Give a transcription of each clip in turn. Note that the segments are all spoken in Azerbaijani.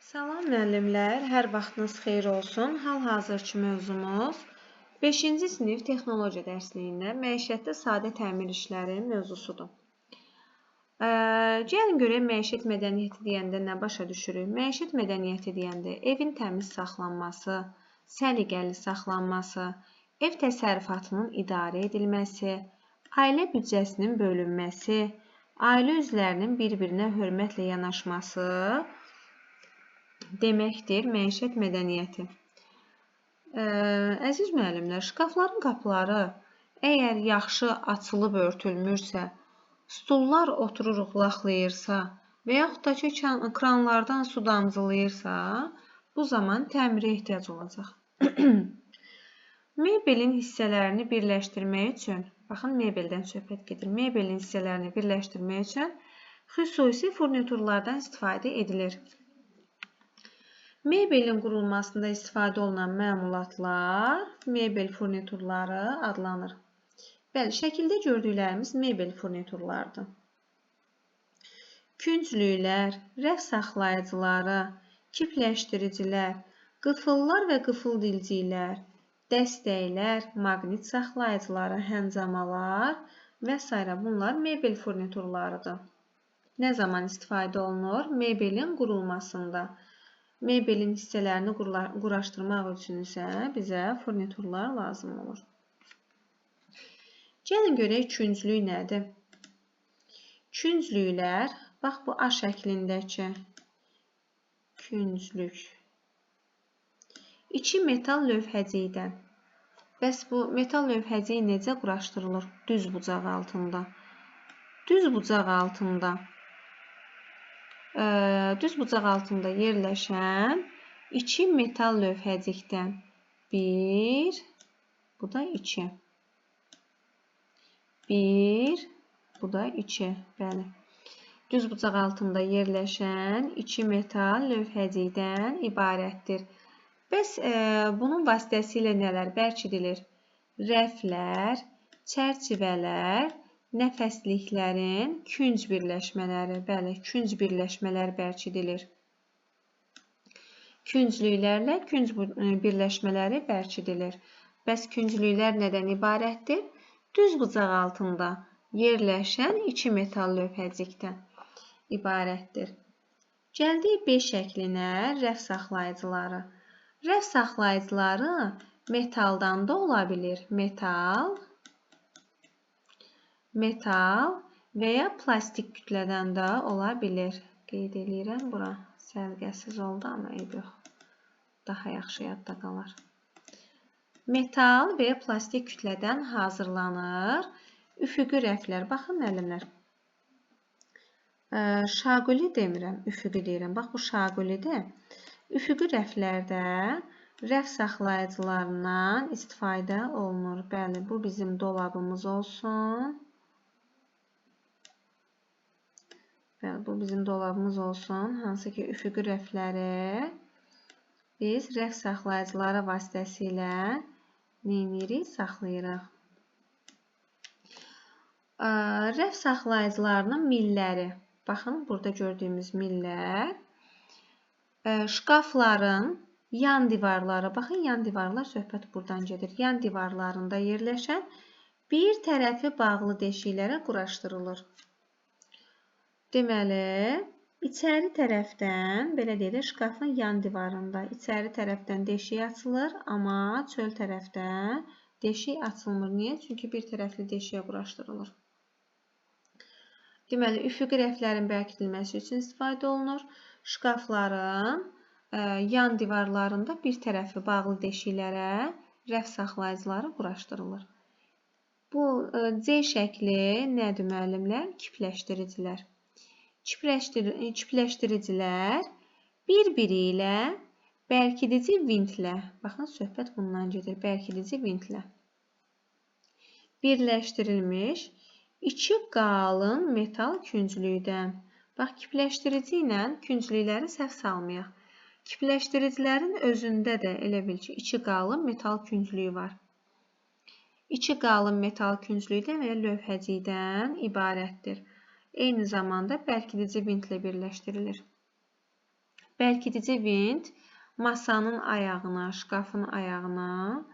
Salam müəllimlər, hər vaxtınız xeyir olsun. Hal-hazırki mövzumuz 5-ci sinif texnologiya dərsliyində məişətdə sadə təmir işləri mövzusudur. Gəlin görək məişət mədəniyyəti deyəndə nə başa düşürük? Məişət mədəniyyəti deyəndə evin təmiz saxlanması, səliqəli saxlanması, ev təsərrüfatının idarə edilməsi, ailə büdcəsinin bölünməsi, ailə üzvlərinin bir-birinə hörmətlə yanaşması deməkdir məişət mədəniyyəti. Əziz müəllimlər, şkafların qapıları əgər yaxşı açılıb örtülmürsə, stullar otururuq laxlayırsa və yaxud da ki, kranlardan su damcılayırsa, bu zaman təmirə ehtiyac olacaq. Mebelin hissələrini birləşdirmək üçün, baxın, mebeldən söhbət gedir. Mebelin hissələrini birləşdirmək üçün xüsusi furniturlardan istifadə edilir. Mebelin qurulmasında istifadə olunan məmulatlar mebel furniturları adlanır. Bəli, şəkildə gördüklərimiz mebel furniturlardır. Künclüklər, rəf saxlayıcıları, kipləşdiricilər, qıfıllar və qıfıldilciklər, dəstəklər, maqnit saxlayıcıları, həncamalar və s. bunlar mebel furniturlarıdır. Nə zaman istifadə olunur? Mebelin qurulmasında. Mebelin hissələrini quraşdırmaq üçün isə bizə furniturlar lazım olur. Gəlin görək künclük nədir? Künclüklər, bax bu A şəklindəki künclük. İki metal lövhəcikdən. Bəs bu metal lövhəcik necə quraşdırılır? Düz bucaq altında. Düz bucaq altında yerləşən iki metal lövhəcikdən bir, bu da iki. Bir, bu da iki. Bəli. Düz bucaq altında yerləşən iki metal lövhəcikdən ibarətdir. Bəs bunun vasitəsilə nələr bərkidilir? Rəflər, çərçivələr, nəfəsliklərin künc birləşmələri, bəli, künc birləşmələr bərkidilir. Künclüklərlə künc birləşmələri bərkidilir. Bəs künclüklər nədən ibarətdir? Düz bucaq altında yerləşən iki metal lövhəcikdən ibarətdir. Gəldik B şəklinə, rəf saxlayıcıları. Rəf saxlayıcıları metaldan da ola bilir. Metal və ya plastik kütlədən də ola bilir. Qeyd edirəm, bura sərgəsiz oldu, amma eyb yox. Daha yaxşı yadda qalar. Metal və ya plastik kütlədən hazırlanır. Üfüqi rəflər. Baxın, müəllimlər. Şaquli demirəm, üfüqi deyirəm. Bax, bu şaqulidir. Üfüqi rəflərdə rəf saxlayıcılarından istifadə olunur. Bəli, bu bizim dolabımız olsun. Bu bizim dolabımız olsun. Hansı ki, üfüqi rəfləri biz rəf saxlayıcıları vasitəsilə neyinirik? Saxlayırıq. Rəf saxlayıcılarının milləri. Baxın, burada gördüyümüz millər. Şkafların yan divarları. Baxın, yan divarlar söhbət buradan gedir. Yan divarlarında yerləşən bir tərəfi bağlı deşiklərə quraşdırılır. Deməli, içəri tərəfdən, belə deyək də, şkafın yan divarında içəri tərəfdən deşik açılır, amma çöl tərəfdən deşik açılmır. Niyə? Çünki bir tərəfli deşiyə quraşdırılır. Deməli, üfüqi rəflərin bərkidilməsi üçün istifadə olunur. Şkafların yan divarlarında bir tərəfi bağlı deşiklərə rəf saxlayıcıları quraşdırılır. Bu C şəkli nədir müəllimlər? Kipləşdiricilər. Kipləşdiricilər bir-biri ilə bərkidici vintlə, baxın, söhbət bundan gedir, bərkidici vintlə birləşdirilmiş iki qalın metal künclükdən. Bax, kipləşdirici ilə künclükləri səhv salmayaq. Kipləşdiricilərin özündə də elə bil ki, iki qalın metal künclüyü var. İki qalın metal künclükdən və lövhəcikdən ibarətdir. Eyni zamanda bərkidici vintlə birləşdirilir. Bərkidici vint masanın ayağına, şkafın ayağına,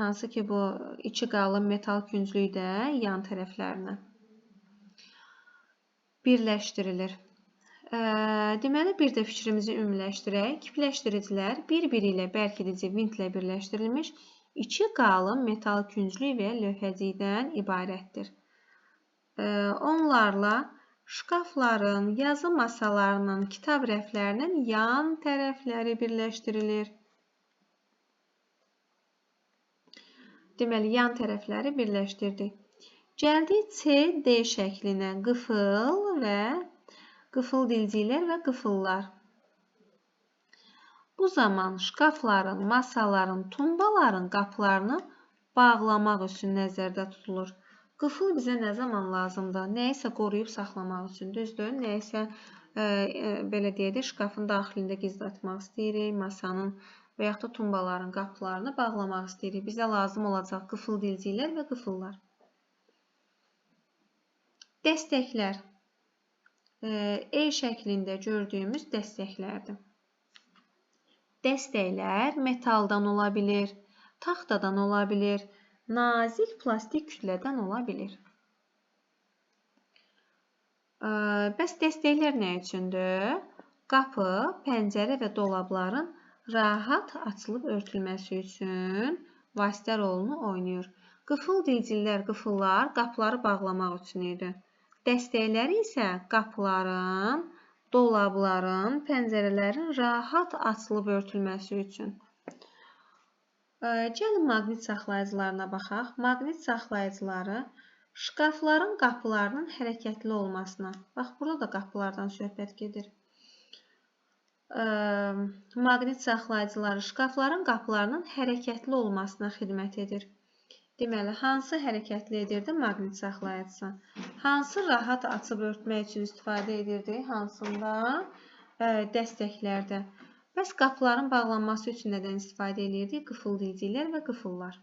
hansı ki bu içi qalın metal künclükdə yan tərəflərinə birləşdirilir. Deməli, bir də fikrimizi ümumiləşdirək. Kipləşdiricilər bir-biri ilə bərkidici vintlə birləşdirilmiş içi qalın metal künclük və lövhəcikdən ibarətdir. Onlarla şkafların, yazı masalarının, kitab rəflərinin yan tərəfləri birləşdirilir. Deməli, yan tərəfləri birləşdirdik. Gəldik C-D şəklinə. Qıfıl və qıfıl dilciklər və qıfıllar. Bu zaman şkafların, masaların, tumbaların qapılarını bağlamaq üçün nəzərdə tutulur. Qıfıl bizə nə zaman lazımdır? Nəyisə qoruyub saxlamaq üçün, düzdür? Nəyisə, belə deyək də, şkafın daxilində gizlətmək istəyirik, masanın və yaxud da tumbaların qapılarını bağlamaq istəyirik. Bizə lazım olacaq qıfıl dilciklər və qıfıllar. Dəstəklər. E şəklində gördüyümüz dəstəklərdir. Dəstəklər metaldan ola bilir, taxtadan ola bilir, nazik plastik kütlədən ola bilir. Bəs dəstəklər nə üçündür? Qapı, pəncərə və dolabların rahat açılıb örtülməsi üçün vasitə rolunu oynayır. Qıfıl dilciklər, qıfıllar qapıları bağlamaq üçün idi. Dəstəklər isə qapıların, dolabların, pəncərələrin rahat açılıb örtülməsi üçün. Gəlin maqnit saxlayıcılarına baxaq. Maqnit saxlayıcıları şkafların qapılarının hərəkətli olmasına. Bax, burada da qapılardan söhbət gedir. Maqnit saxlayıcıları şkafların qapılarının hərəkətli olmasına xidmət edir. Deməli, hansı hərəkətli edirdi? Maqnit saxlayıcısı. Hansı rahat açıb örtmək üçün istifadə edirdi? Hansında? Dəstəklərdə. Bəs qapıların bağlanması üçün nədən istifadə edirdi? Qıfıl dilciklər və qıfıllar.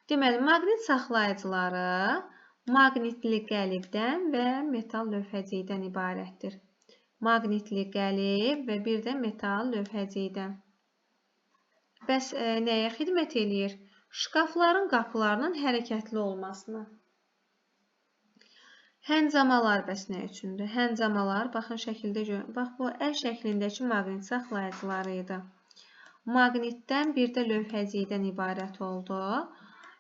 Deməli, maqnit saxlayıcıları maqnitli qəlibdən və metal lövhəcikdən ibarətdir. Maqnitli qəlib və bir də metal lövhəcikdən. Bəs nəyə xidmət edir? Şkafların qapılarının hərəkətli olmasına. Həncamalar bəs nə üçündür? Həncamalar, baxın şəkildə görün. Bax, bu Ə şəklindəki maqnit saxlayıcıları idi. Maqnitdən bir də lövhəcikdən ibarət oldu.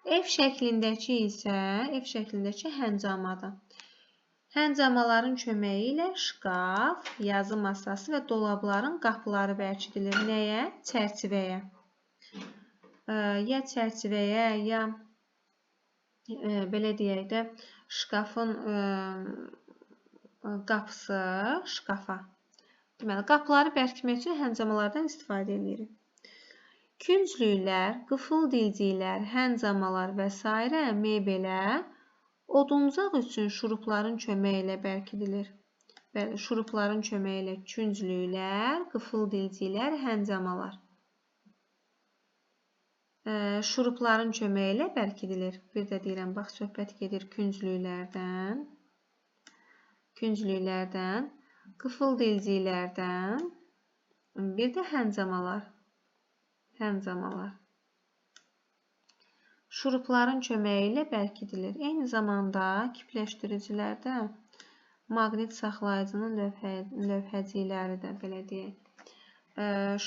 F şəklindəki isə həncamadır. Həncamaların köməyi ilə şkaf, yazı masası və dolabların qapıları bərkidilir. Nəyə? Çərçivəyə. Ya çərçivəyə, ya belə deyək də, şkafın qapısı şkafa. Deməli, qapıları bərkitmək üçün həncamalardan istifadə edirik. Künclüklər, qıfıl dilciklər, həncamalar və s. mebelə oduncaq üçün şurupların köməyi ilə bərkidilir. Bəli, şurupların köməyi ilə künclüklər, qıfıl dilciklər, həncamalar. Şurupların köməyi ilə bərkidilir. Bir də deyirəm, bax, söhbət gedir künclüklərdən, qıfıl dilciklərdən, bir də həncamalar. Şurupların köməyi ilə bərkidilir. Eyni zamanda kipləşdiricilərdə maqnit saxlayıcının lövhəcikləri də, belə deyək,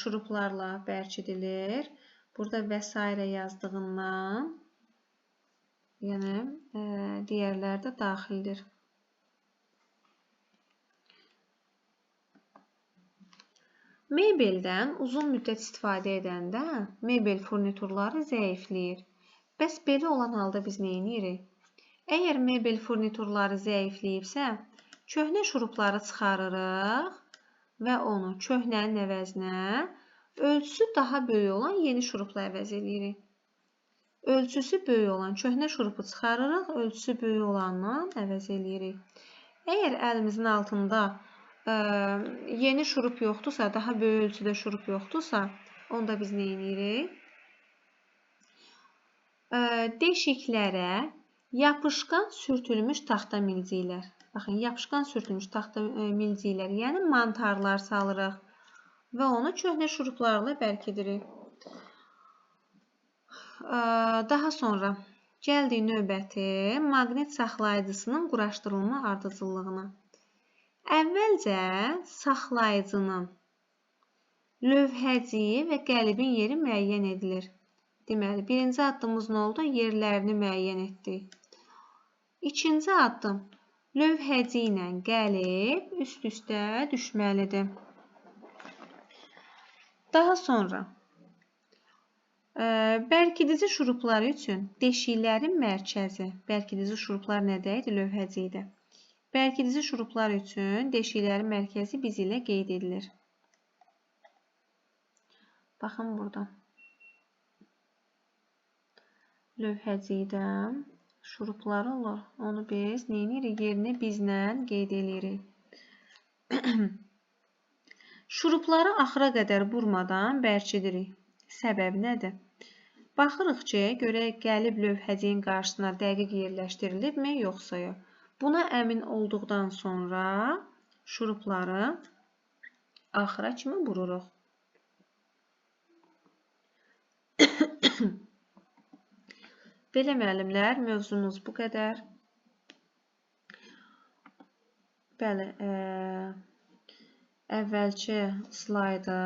şuruplarla bərkidilir. Burada və s. yazdığından, yəni digərləri də daxildir. Mebeldən uzun müddət istifadə edəndə mebel furniturları zəifləyir. Bəs belə olan halda biz nə edirik? Əgər mebel furniturları zəifləyibsə, köhnə şurupları çıxarırıq və onu köhnənin əvəzinə ölçüsü daha böyük olan yeni şurupla əvəz edirik. Ölçüsü böyük olan köhnə şurupu çıxarırıq, ölçüsü böyük olandan əvəz edirik. Əgər əlimizin altında yeni şurup yoxdursa, daha böyük ölçüdə şurup yoxdursa, onda biz nə edirik? Deşiklərə yapışqan sürtülmüş taxta milciklər. Baxın, yapışqan sürtülmüş taxta milcikləri, yəni mantarlar salırıq və onu köhnə şuruplarla bərkidirik. Daha sonra gəldik növbəti maqnit saxlayıcısının quraşdırılma ardıcıllığına. Əvvəlcə saxlayıcının lövhəciyi və qəlibin yeri müəyyən edilir. Deməli, birinci addımımız nə oldu? Yerlərini müəyyən etdik. İkinci addım, lövhəci ilə qəlib üst-üstə düşməlidir. Daha sonra, bərkidici şurupları üçün deşiklərin mərkəzi, bərkidici şuruplar nədə idi? Lövhəci idi. Bərkidici şuruplar üçün deşiklərin mərkəzi biz ilə qeyd edilir. Baxın burada. Lövhəcidə şurupları olur. Onu biz neyinirik? Yerini bizlə qeyd edirik. Şurupları axıra qədər vurmadan bərkidirik. Səbəb nədir? Baxırıq ki, görək qəlib lövhəciyin qarşısına dəqiq yerləşdirilibmi, yoxsa yox. Buna əmin olduqdan sonra şurupları axıra kimi vururuq. Belə müəllimlər, mövzumuz bu qədər. Bəli, əvvəlki slayda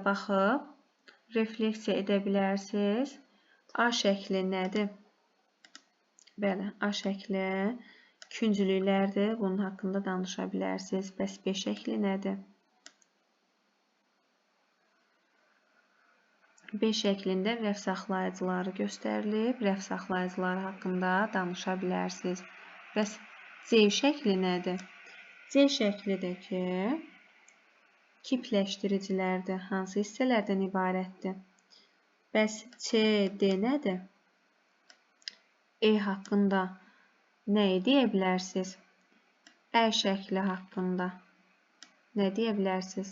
baxıb refleksiya edə bilərsiniz. A şəkli nədir? Bəli, A şəkli künclüklərdir. Bunun haqqında danışa bilərsiniz. Bəs B şəkli nədir? B şəklində rəf saxlayıcıları göstərilib. Rəf saxlayıcıları haqqında danışa bilərsiniz. Bəs C şəkli nədir? C şəklidir ki, kipləşdiricilərdir. Hansı hissələrdən ibarətdir? Bəs C, D nədir? E haqqında nə deyə bilərsiniz? Ə şəkli haqqında nə deyə bilərsiniz?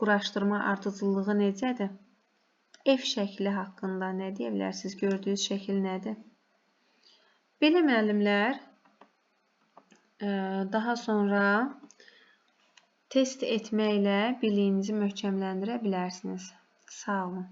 Quraşdırma ardıcıllığı necədir? F şəkli haqqında nə deyə bilərsiniz? Gördüyünüz şəkil nədir? Belə müəllimlər, daha sonra test etməklə biliyinizi möhkəmləndirə bilərsiniz. Sağ olun.